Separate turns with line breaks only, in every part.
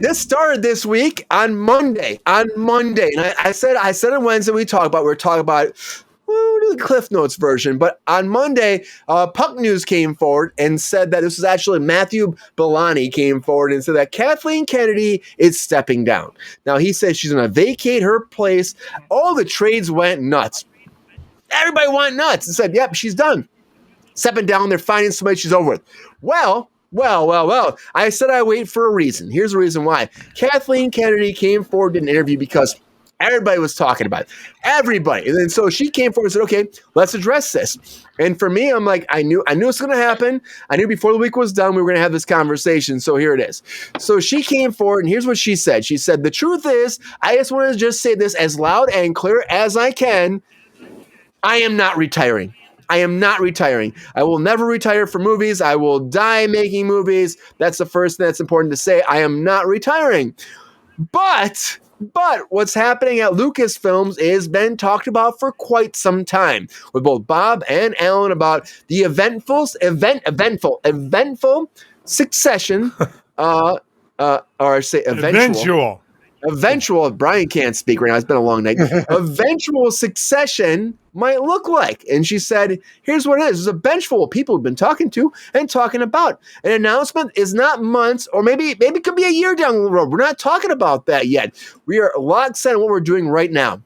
This started this week on Monday. And I said on Wednesday we were talking about the Cliff Notes version, but on Monday, Puck News came forward and said that this was actually Matthew Bellani came forward and said that Kathleen Kennedy is stepping down. Now he said she's going to vacate her place. All the trades went nuts. Everybody went nuts and said, "Yep, she's done, stepping down. They're finding somebody she's over with." Well. I said I wait for a reason. Here's the reason why. Kathleen Kennedy came forward in an interview because everybody was talking about it. Everybody. And then so she came forward and said, okay, let's address this. And for me, I'm like, I knew it was going to happen. I knew before the week was done, we were going to have this conversation. So here it is. So she came forward and here's what she said. She said, the truth is, I just want to just say this as loud and clear as I can. I am not retiring. I am not retiring. I will never retire from movies. I will die making movies. That's the first thing that's important to say. I am not retiring. But what's happening at Lucasfilms is been talked about for quite some time with both Bob and Alan about the eventful succession, or I say eventual, Brian can't speak right now. It's been a long night. Eventual succession might look like. And she said, here's what it is. There's a bench full of people who've been talking to and talking about. An announcement is not months or maybe it could be a year down the road. We're not talking about that yet. We are locked set on what we're doing right now.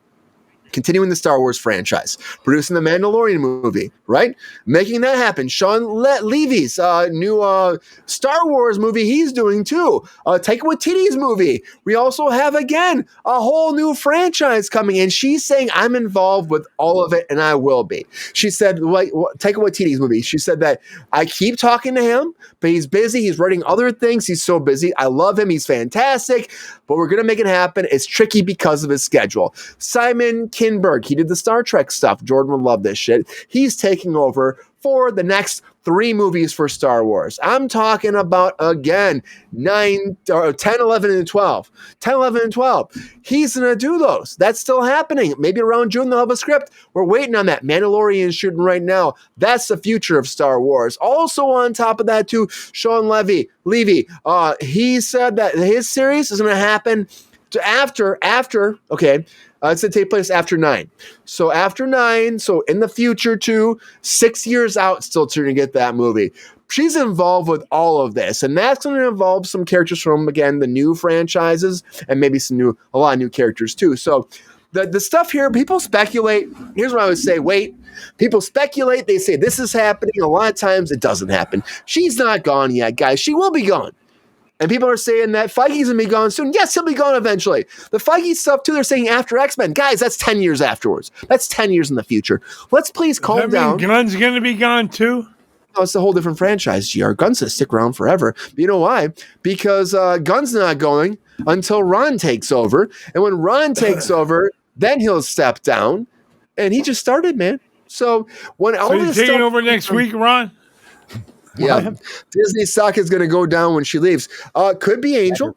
Continuing the Star Wars franchise, producing the Mandalorian movie, right? Making that happen. Sean Levy's new Star Wars movie he's doing too. Taika Waititi's movie. We also have, again, a whole new franchise coming in. She's saying, I'm involved with all of it, and I will be. She said, Taika Waititi's movie, she said that I keep talking to him, but he's busy. He's writing other things. He's so busy. I love him. He's fantastic, but we're going to make it happen. It's tricky because of his schedule. Simon Kinberg, he did the Star Trek stuff. Jordan would love this shit. He's taking over for the next 3 movies for Star Wars. I'm talking about, again, 10, 11, and 12. 10, 11, and 12. He's going to do those. That's still happening. Maybe around June they'll have a script. We're waiting on that. Mandalorian shooting right now. That's the future of Star Wars. Also on top of that, too, Sean Levy, he said that his series is going to happen after, okay, it's going to take place after 9. So after 9, so in the future too, 6 years out still to get that movie. She's involved with all of this, and that's going to involve some characters from, again, the new franchises and maybe a lot of new characters too. So the stuff here, people speculate. Here's what I would say. Wait. People speculate. They say this is happening. A lot of times it doesn't happen. She's not gone yet, guys. She will be gone. And people are saying that Feige's going to be gone soon. Yes, he'll be gone eventually. The Feige stuff, too, they're saying after X-Men. Guys, that's 10 years afterwards. That's 10 years in the future. Let's please calm down.
Gunn's going to be gone, too?
No, it's a whole different franchise, GR. Gunn's going to stick around forever. But you know why? Because Gunn's not going until Ron takes over. And when Ron takes over, then he'll step down. And he just started, man. So when all this
taking
stuff
over next week, Ron?
Yeah, Disney stock is going to go down when she leaves. Could be Angel.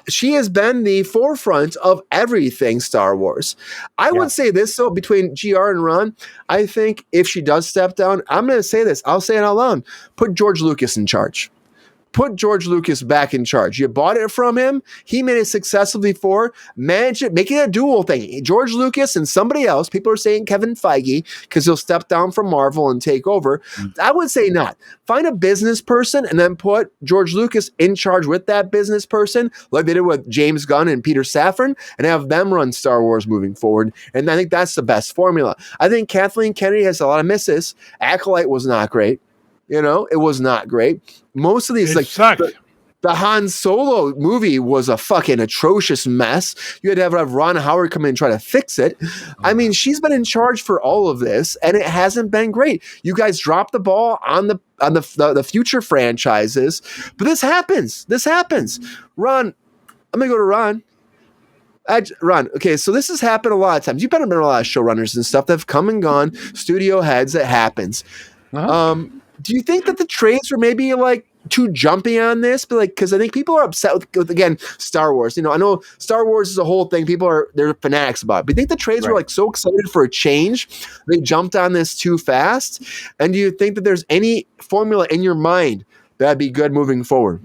She has been the forefront of everything Star Wars. I would say this, though, between GR and Ron, I think if she does step down, I'm going to say this. I'll say it out loud. Put George Lucas in charge. Put George Lucas back in charge. You bought it from him. He made it successfully before. Manage it. Make it a dual thing. George Lucas and somebody else. People are saying Kevin Feige because he'll step down from Marvel and take over. I would say not. Find a business person and then put George Lucas in charge with that business person, like they did with James Gunn and Peter Safran, and have them run Star Wars moving forward. And I think that's the best formula. I think Kathleen Kennedy has a lot of misses. Acolyte was not great. You know, it was not great. Most of these, the Han Solo movie was a fucking atrocious mess. You had to have Ron Howard come in and try to fix it. I mean, she's been in charge for all of this, and it hasn't been great. You guys dropped the ball on the future franchises, but this happens. Ron, I'm gonna go to Ron. Ron, okay, so this has happened a lot of times. You've been a lot of showrunners and stuff that have come and gone, studio heads. It happens. Do you think that the trades were maybe like too jumpy on this? But like, because I think people are upset with again Star Wars. You know, I know Star Wars is a whole thing. They're fanatics about it. But you think the trades were like so excited for a change, they jumped on this too fast? And do you think that there's any formula in your mind that'd be good moving forward?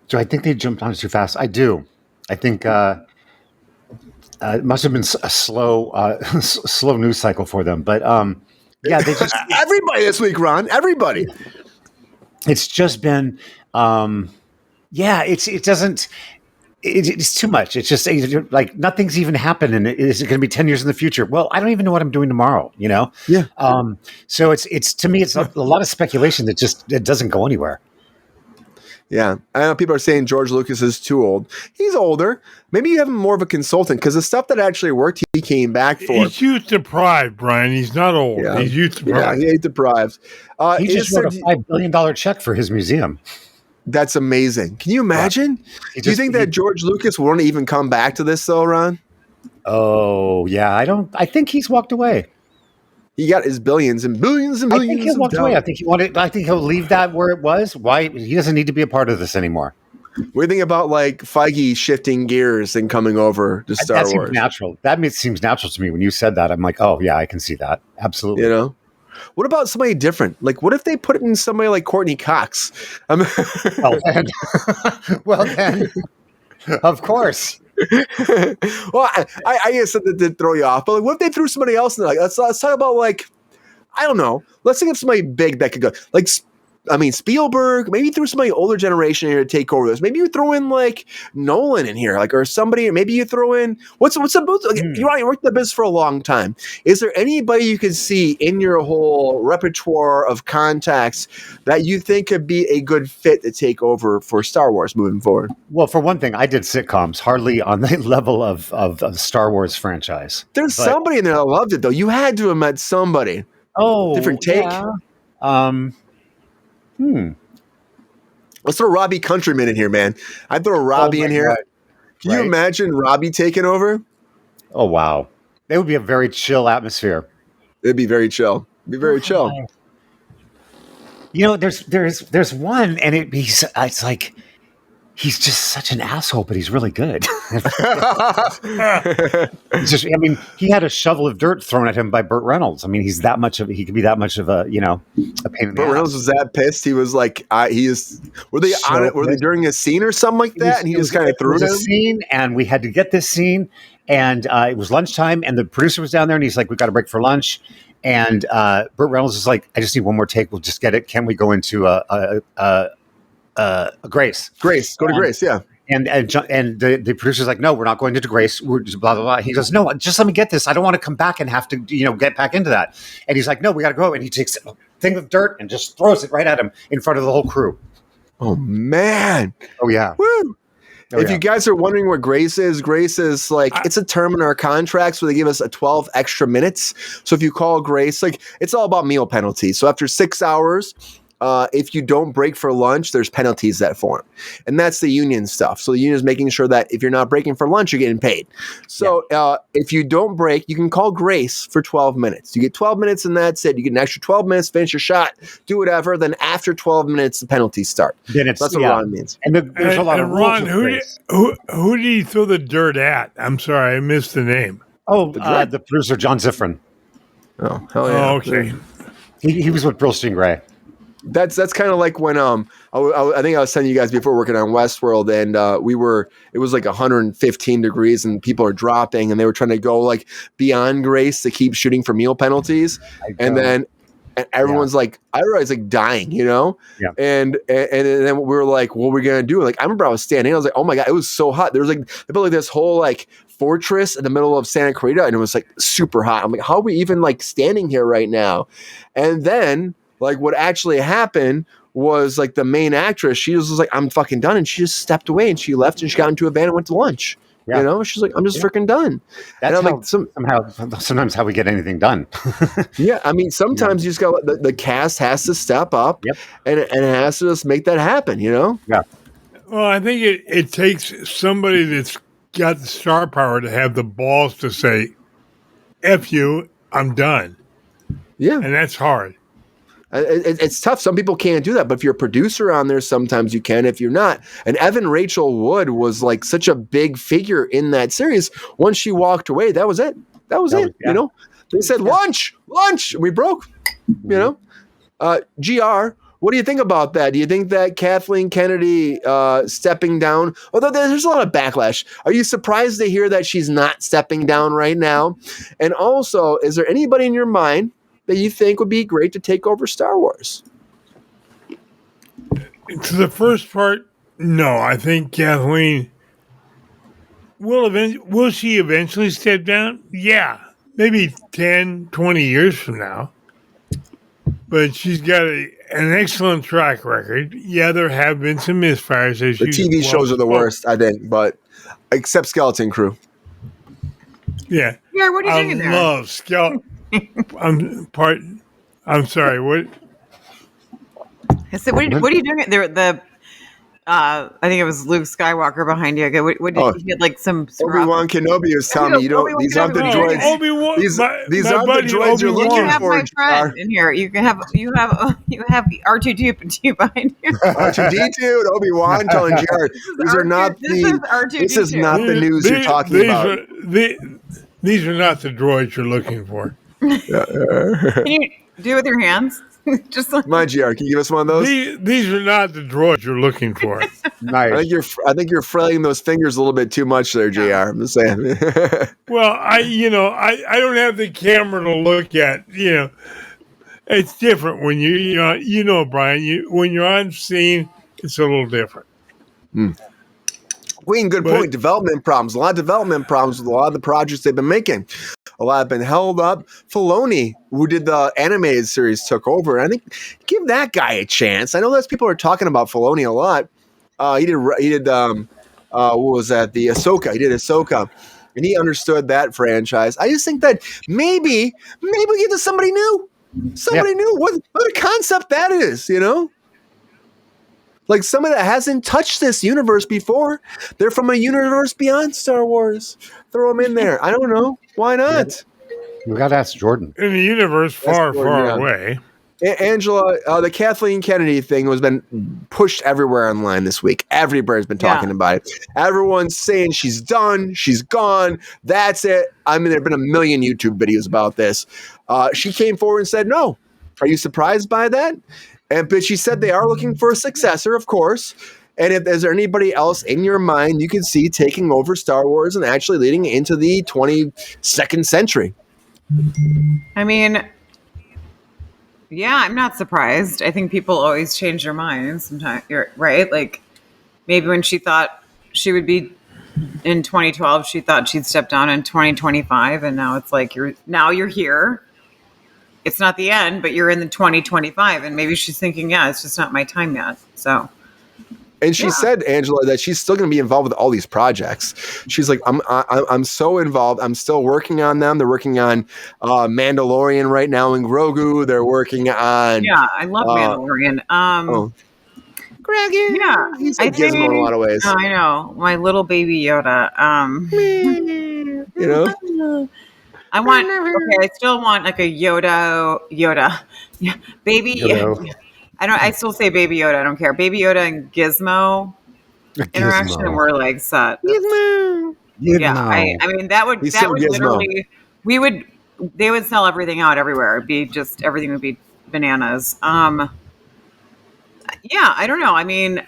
Do I think they jumped on it too fast? I do. I think it must have been a slow, slow news cycle for them. But yeah, they just
Everybody this week, Ron. Everybody.
it's just been yeah. It doesn't. It's too much. It's just like nothing's even happened, and is it going to be 10 years in the future? Well, I don't even know what I'm doing tomorrow.
Yeah.
So it's to me, it's a lot of speculation that just it doesn't go anywhere.
Yeah, I know people are saying George Lucas is too old. He's older. Maybe you have him more of a consultant because the stuff that actually worked, he came back for.
He's youth deprived, Brian. He's not old.
Yeah.
He's youth deprived.
Yeah, he's deprived.
He just wrote a $5 billion check for his museum.
That's amazing. Can you imagine? Do you think that George Lucas won't even come back to this, though, Ron?
Oh yeah, I think he's walked away.
He got his billions and billions and billions.
I think he walked away. I think he'll leave that where it was. Why he doesn't need to be a part of this anymore.
What do you think about like Feige shifting gears and coming over to Star Wars?
Seems natural. Seems natural to me when you said that. I'm like, oh yeah, I can see that. Absolutely.
What about somebody different? Like, what if they put it in somebody like Courtney Cox?
Well then, of course.
Well, I guess that did throw you off, but like, what if they threw somebody else in there? Like, let's talk about like, I don't know. Let's think of somebody big that could go. Like, Spielberg. Maybe throw somebody older generation here to take over this. Maybe you throw in like Nolan in here, like, or somebody. Maybe you throw in what's the like, you worked in the business for a long time. Is there anybody you could see in your whole repertoire of contacts that you think could be a good fit to take over for Star Wars moving forward?
Well, for one thing, I did sitcoms, hardly on the level of the Star Wars franchise.
There's somebody in there that loved it, though. You had to have met somebody.
Oh,
different take.
Yeah.
Let's throw Robbie Countryman in here, man. I'd throw Robbie in here.
God.
Can you imagine Robbie taking over?
Oh, wow. It would be a very chill atmosphere.
It'd be very chill. Chill.
There's one, and it's like he's just such an asshole, but he's really good. He had a shovel of dirt thrown at him by Burt Reynolds. I mean, he could be that much of a pain in the
Burt Reynolds was that pissed. He was like, were they on it? Were they during a scene or something like that? And he just kind of threw it.
It was a scene, and we had to get this scene, and it was lunchtime, and the producer was down there, and he's like, we got to break for lunch. And Burt Reynolds is like, I just need one more take. We'll just get it. Can we go into Grace?
Go to Grace, yeah.
And the producer's like, no, we're not going into Grace. We're just blah, blah, blah. He goes, no, just let me get this. I don't want to come back and have to, get back into that. And he's like, no, we got to go. And he takes a thing of dirt and just throws it right at him in front of the whole crew.
Oh, man.
Oh, yeah.
Woo. If you guys are wondering what Grace is like, it's a term in our contracts where they give us 12 extra minutes. So if you call Grace, like, it's all about meal penalties. So after 6 hours, if you don't break for lunch, there's penalties that form. And that's the union stuff. So the union is making sure that if you're not breaking for lunch, you're getting paid. So if you don't break, you can call Grace for 12 minutes. You get 12 minutes and that's it. You get an extra 12 minutes, finish your shot, do whatever. Then after 12 minutes, the penalties start. That's what Ron means.
And there's a lot of
Ron,
rules.
who did he throw the dirt at? I'm sorry, I missed the name.
Oh, the producer, John Ziffren.
Oh, hell yeah.
Oh, okay.
He was with Brillstein Gray.
That's kind of like when I think I was telling you guys before working on Westworld, and it was like 115 degrees and people are dropping, and they were trying to go like beyond Grace to keep shooting for meal penalties, and then everyone's like, everybody's like dying,
Yeah.
And then we were like, what are we gonna do? Like, I remember I was standing, I was like, oh my god, it was so hot. There was like they built like this whole like fortress in the middle of Santa Clarita, and it was like super hot. I'm like, how are we even like standing here right now? And then like what actually happened was like the main actress, she was like, I'm fucking done. And she just stepped away and she left and she got into a van and went to lunch. Yeah. She's like, I'm just freaking done.
That's sometimes how we get anything done.
Yeah. I mean, sometimes you just got the cast has to step up and it has to just make that happen,
Yeah.
Well, I think it takes somebody that's got the star power to have the balls to say, F you, I'm done.
Yeah.
And that's hard.
It's tough. Some people can't do that, but if you're a producer on there, sometimes you can. If you're not, and Evan Rachel Wood was like such a big figure in that series. Once she walked away, that was it. They said lunch. We broke. GR. What do you think about that? Do you think that Kathleen Kennedy stepping down, although there's a lot of backlash, are you surprised to hear that she's not stepping down right now? And also, is there anybody in your mind that you think would be great to take over Star Wars?
To the first part, no. I think Kathleen will she eventually step down? Yeah, maybe 10, 20 years from now. But she's got an excellent track record. Yeah, there have been some misfires.
The TV shows are the worst, I think, but except Skeleton Crew.
Yeah.
Yeah, what are you doing there?
I love Skeleton. I'm sorry. What?
I said, what are you doing there? I think it was Luke Skywalker behind you. Okay, what did you get? Like some
Obi-Wan Kenobi was telling me you don't. These aren't the droids.
Obi-Wan,
these aren't the droids you're looking
have
for.
My friend in here. You have R2D2 behind you.
R2D2 and Obi-Wan telling JR these are not This is not the news you're talking about.
These are not the droids you're looking for.
Can you do it with your hands? Just like
my GR, can you give us one of those?
These are not the droids you're looking for.
Nice.
I think you're frailing those fingers a little bit too much there, JR. I'm just saying.
Well, I don't have the camera to look at. It's different when Brian. When you're on scene, it's a little different.
Queen, good point. Development problems. A lot of development problems with a lot of the projects they've been making. A lot have been held up. Filoni, who did the animated series, took over. And I think give that guy a chance. I know those people are talking about Filoni a lot. He did what was that? The Ahsoka. He did Ahsoka. And he understood that franchise. I just think that maybe we get to somebody new. Somebody new. What a concept that is, Like somebody that hasn't touched this universe before. They're from a universe beyond Star Wars. Throw them in there. I don't know. Why not?
We got to ask Jordan.
In a universe far away.
Angela, the Kathleen Kennedy thing has been pushed everywhere online this week. Everybody's been talking about it. Everyone's saying she's done. She's gone. That's it. I mean, there have been a million YouTube videos about this. She came forward and said, no. Are you surprised by that? But she said they are looking for a successor, of course. And is there anybody else in your mind you can see taking over Star Wars and actually leading into the 22nd century?
I mean, yeah, I'm not surprised. I think people always change their minds sometimes. You're right. Like maybe when she thought she would be in 2012, she thought she'd step down in 2025. And now it's like you're here. It's not the end, but you're in the 2025. And maybe she's thinking, it's just not my time yet. So.
And she said, Angela, that she's still going to be involved with all these projects. She's like, I'm so involved. I'm still working on them. They're working on Mandalorian right now and Grogu. They're working on.
Yeah, I love Mandalorian.
Grogu.
Yeah,
he's like Gizmo in a lot of ways.
I know, my little baby Yoda. I want. Okay, I still want like a Yoda. Yeah, baby.
Yoda.
I still say Baby Yoda. I don't care. Baby Yoda and Gizmo interaction were like set.
Gizmo.
Yeah, I mean that would literally they would sell everything out everywhere. It'd be just everything would be bananas. Yeah, I don't know. I mean,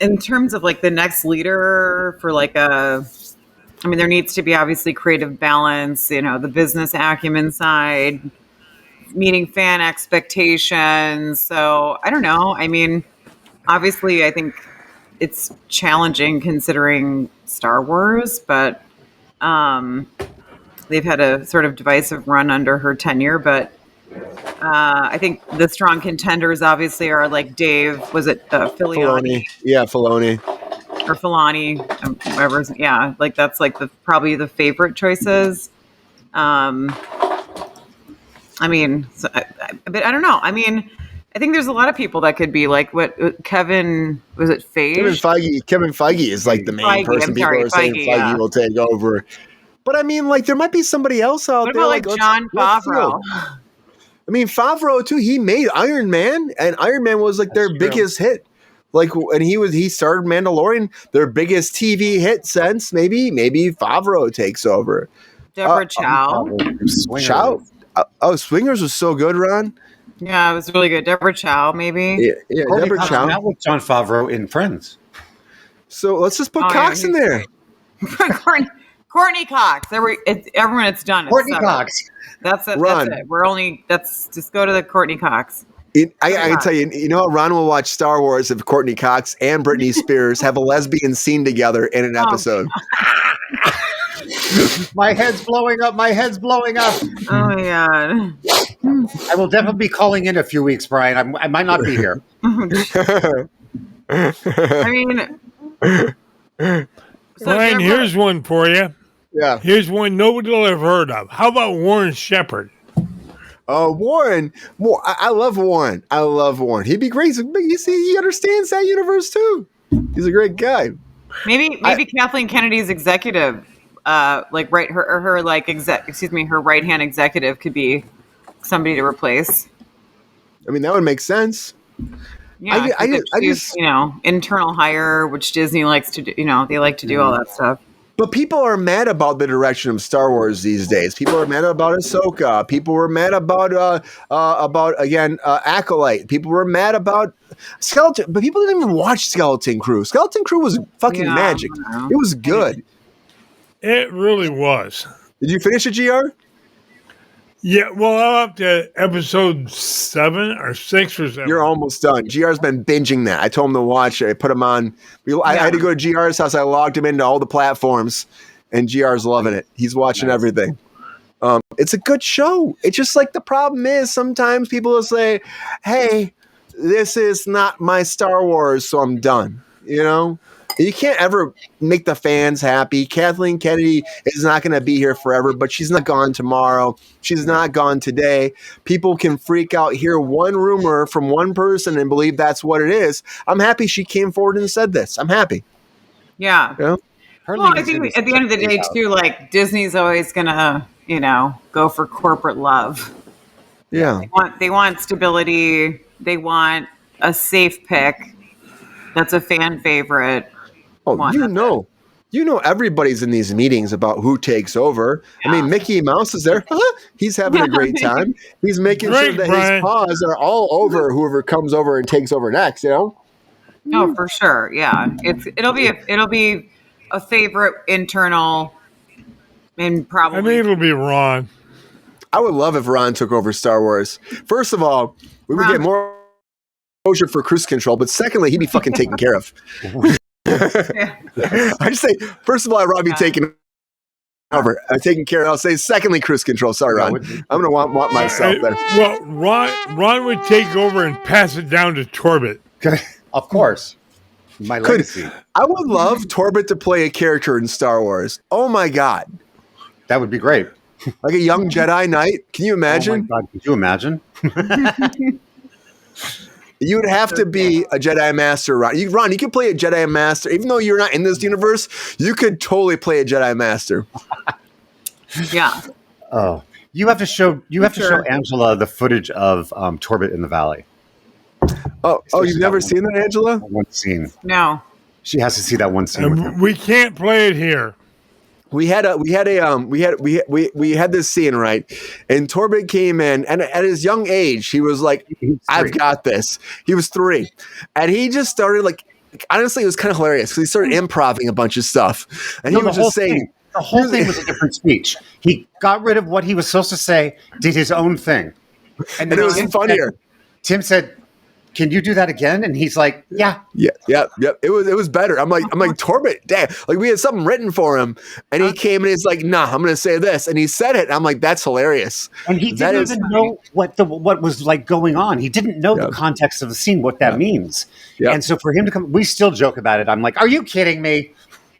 in terms of like the next leader for there needs to be obviously creative balance. The business acumen side. Meeting fan expectations. So I don't know. I mean, obviously, I think it's challenging considering Star Wars, but they've had a sort of divisive run under her tenure. But I think the strong contenders obviously are like Dave. Was it Filoni?
Yeah, Filoni.
Or Filani, whatever. Yeah, like that's like probably the favorite choices. I mean, but I don't know. I mean, I think there's a lot of people that could be like what Kevin, was it Feige?
Kevin Feige is like the main person. People are saying Feige will take over. But I mean, like there might be somebody else out there.
What about like Jon Favreau?
I mean, Favreau too, he made Iron Man and Iron Man was like their biggest hit. Like, and he started Mandalorian, their biggest TV hit since maybe Favreau takes over.
Deborah Chow.
Chow. Swingers was so good, Ron.
Yeah, it was really good. Deborah Chow, maybe.
Yeah,
Courtney
Deborah
Cox
Chow.
went out with John Favreau in Friends.
So let's just put
Oh, yeah,
Cox in there.
Courtney Cox. Everyone, it's done. It's
Courtney
settled.
Cox.
That's it.
Ron.
That's it. That's just go to the Courtney Cox.
I can tell you, you know, Ron will watch Star Wars if Courtney Cox and Britney Spears have a lesbian scene together in an episode.
My head's blowing up. My head's blowing up.
Oh my god.
I will definitely be calling in a few weeks, Brian. I might not be here.
I mean,
Ryan, here's one for you.
Yeah.
Here's one nobody will have heard of. How about Warren Shepherd?
Warren. I love Warren. I love Warren. He'd be great. You see, he understands that universe too. He's a great guy.
maybe Kathleen Kennedy's executive, her right hand executive could be somebody to replace.
I mean, that would make sense.
Yeah,
I
she's,
just
internal hire, which Disney likes to do. They like to do all that stuff.
But people are mad about the direction of Star Wars these days. People are mad about Ahsoka. People were mad about Acolyte. People were mad about Skeleton, but people didn't even watch Skeleton Crew. Skeleton Crew was fucking magic. It was good.
It really was.
Did you finish it, GR?
Yeah, well, I'm up to episode 7 or 6 or 7.
You're almost done. GR's been binging that. I told him to watch it. I put him on. I had to go to GR's house. I logged him into all the platforms, and GR's loving it. He's watching everything. It's a good show. It's just like the problem is sometimes people will say, hey, this is not my Star Wars, so I'm done. You know? You can't ever make the fans happy. Kathleen Kennedy is not going to be here forever, but she's not gone tomorrow. She's not gone today. People can freak out, hear one rumor from one person and believe that's what it is. I'm happy she came forward and said this. I'm happy.
Yeah.
You know?
Well, I think at the end of the day, too, like Disney's always going to, go for corporate love.
Yeah.
They want stability. They want a safe pick that's a fan favorite.
Oh, you know everybody's in these meetings about who takes over. Yeah. I mean, Mickey Mouse is there. He's having a great time. He's making sure that his paws are all over whoever comes over and takes over next,
Oh, for sure. Yeah. It'll be a favorite internal and probably
I think it'll be Ron.
I would love if Ron took over Star Wars. First of all, we would get more exposure for cruise control, but secondly, he'd be fucking taken care of. I just say, first of all, I'd be taken over. Taken care of. I'll say, secondly, cruise control. Sorry, Ron. I'm going to want myself there.
Well, Ron would take over and pass it down to Torbett.
Of course. My legacy.
I would love Torbett to play a character in Star Wars. Oh, my God.
That would be great.
Like a young Jedi Knight. Can you imagine?
Oh, my God. Could you imagine?
You would have to be a Jedi Master, Ron. You could play a Jedi Master. Even though you're not in this universe, you could totally play a Jedi Master.
Yeah.
Oh, you have to show Angela the footage of Torbett in the Valley.
Oh, you've never seen that, Angela?
One scene.
No.
She has to see that one scene with him.
We can't play it here.
We had this scene, right? And Torbett came in, and at his young age, he was like, I've got this. He was 3. And he just started honestly, it was kind of hilarious because he started improving a bunch of stuff. And he was just saying,
the whole thing was a different speech. He got rid of what he was supposed to say, did his own thing. And
it was funnier.
Tim said, can you do that again? And he's like, yeah.
It was better. I'm like, Torbett, damn. Like, we had something written for him, and he came and he's like, nah, I'm going to say this. And he said it. And I'm like, that's hilarious.
And he didn't even know what was like going on. He didn't know the context of the scene, what that means. Yep. And so for him to come, we still joke about it. I'm like, are you kidding me?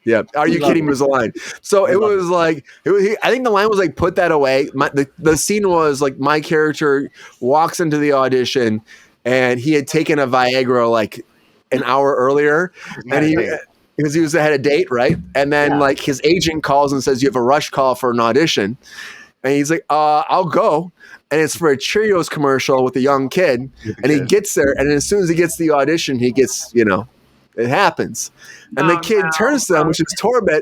Yeah. Are you kidding me? Was the line. So it was like, I think the line was like, put that away. The scene was like, my character walks into the audition, and he had taken a Viagra like an hour earlier, and because he had a date, right? And then like his agent calls and says, you have a rush call for an audition. And he's like, I'll go. And it's for a Cheerios commercial with a young kid. And he gets there, and as soon as he gets the audition, he gets, it happens. And the kid turns to him, which is Torbett,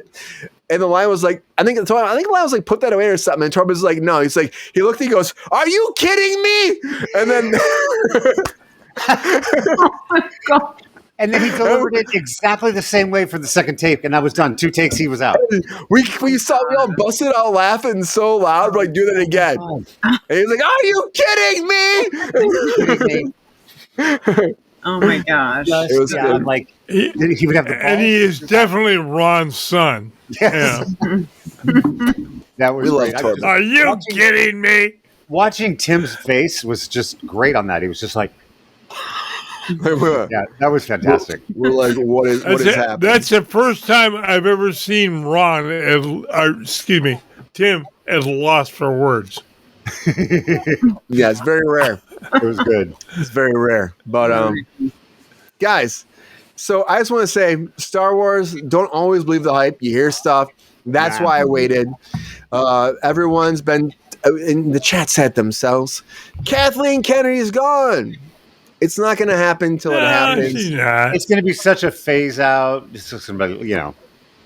And the lion was like, I think the lion was like, put that away or something. And Torben's like, no. He's like, he looked, he goes, are you kidding me? And then,
Oh my God.
And then he delivered it exactly the same way for the second tape, and I was done. 2 takes, he was out.
we all busted out laughing so loud, like, do that again. And he's like, are you kidding me?
Oh my gosh.
It was good.
Like, he would have the balls.
And he is definitely Ron's son.
Yes.
Yeah.
That was
We love
great.
Torben.
Are you kidding me?
Watching Tim's face was just great on that. He was just like, yeah, that was fantastic.
We're like, what is happening?
That's the first time I've ever seen Tim as lost for words.
Yeah, it's very rare.
It was good.
It's very rare. But guys, so I just want to say, Star Wars, don't always believe the hype. You hear stuff. That's why I waited. Everyone's been in the chat said themselves, Kathleen Kennedy's gone. It's not going to happen until it happens.
She's not.
It's going to be such a phase out. It's just gonna be,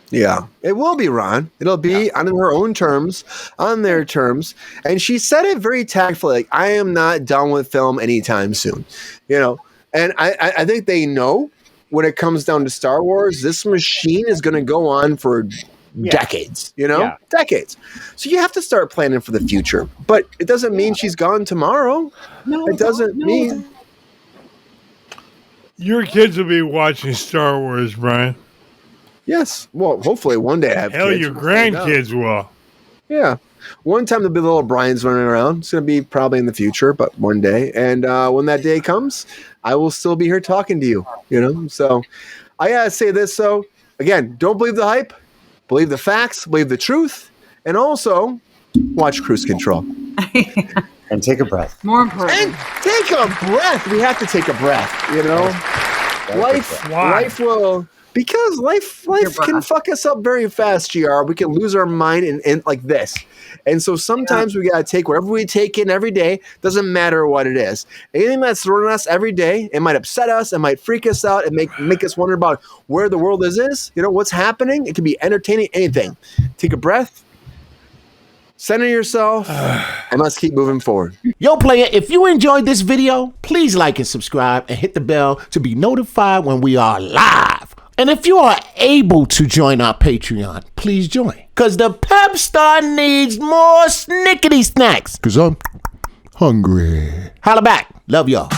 Yeah, it will be, Ron. It'll be on her own terms, on their terms. And she said it very tactfully, like, I am not done with film anytime soon. And I think they know when it comes down to Star Wars, this machine is going to go on for decades, decades. So you have to start planning for the future. But it doesn't mean she's gone tomorrow.
No,
it doesn't mean.
Your kids will be watching Star Wars, Brian.
Yes. Well, hopefully one day I have
Hell,
kids.
your grandkids will.
Yeah. One time there'll be little Brian's running around. It's going to be probably in the future, but one day. And when that day comes, I will still be here talking to you, So I got to say this, though. Again, don't believe the hype. Believe the facts. Believe the truth. And also, watch Cruise Control.
And take a breath.
More important.
And take a breath. We have to take a breath, Life will... Because life can fuck us up very fast, GR. We can lose our mind and like this. And so sometimes we got to take whatever we take in every day. Doesn't matter what it is. Anything that's thrown at us every day, it might upset us. It might freak us out. It make us wonder about where the world is. What's happening. It can be entertaining, anything. Take a breath. Center yourself. And let's keep moving forward.
Yo, player, if you enjoyed this video, please like and subscribe and hit the bell to be notified when we are live. And if you are able to join our Patreon, please join. Because the Pep Star needs more snickety snacks. Because I'm hungry. Holla back. Love y'all.